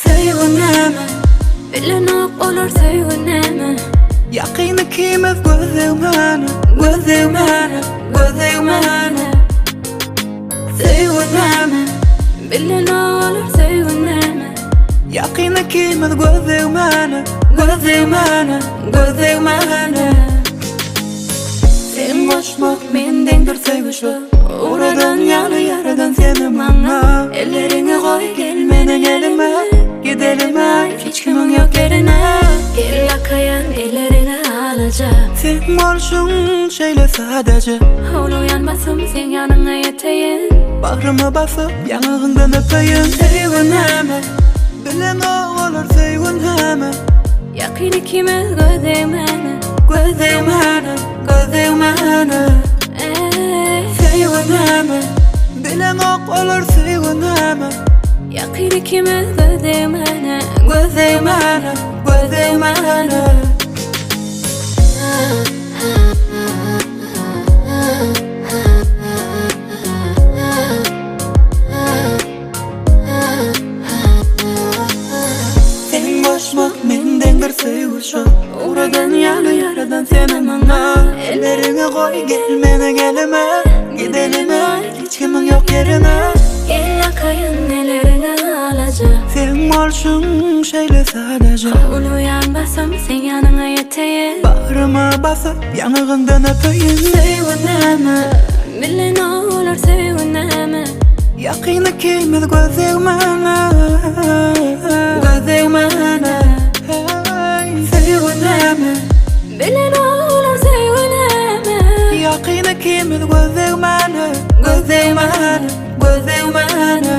Sevuneme, bilene olur sevuneme. Yaqini kimiz gözümene, gözümene, gözümene. Sevuneme, bilene olur sevuneme. Yaqini kimiz gözümene, gözümene, gözümene. Sen koşmak menden bir sevişli. Oradan yalı yaradan seni bana. Ellerini koy gelmene elime. Gidelim ay hiç kimin yok yerine. Gel akayan ellerini alacağım. Sen olsun şeyle sadece. Uyanmasam sen yanına yeteyim. Bağrıma basıp yanağından öpeyim. Sevuneme, Bilen olur sevuneme. yakın ikimiz gözümene. Gözümene, gözümene. Sevuneme, Bilen olur sevuneme. yakın ikimiz gözümene. Gözümene, gözümene. Sen koşmak menden bir sevişi. Oradan yalı yaradan seni bana. Ellerini koy gelmene gelime. Gidelim hiç kimin yok yerine. Gel akayan ellerini alacağım. Sen olsun şeyle sadece. Uyanmasam sen yanına yeteyim. Bağrıma basıp yanağından öpeyim. Sevuneme, bilene olur sevuneme. Yaqini kimiz gözümene, gözümene. Sevuneme, Bilene olur sevuneme. yaqini kimiz gözümene, gözümene, gözümene.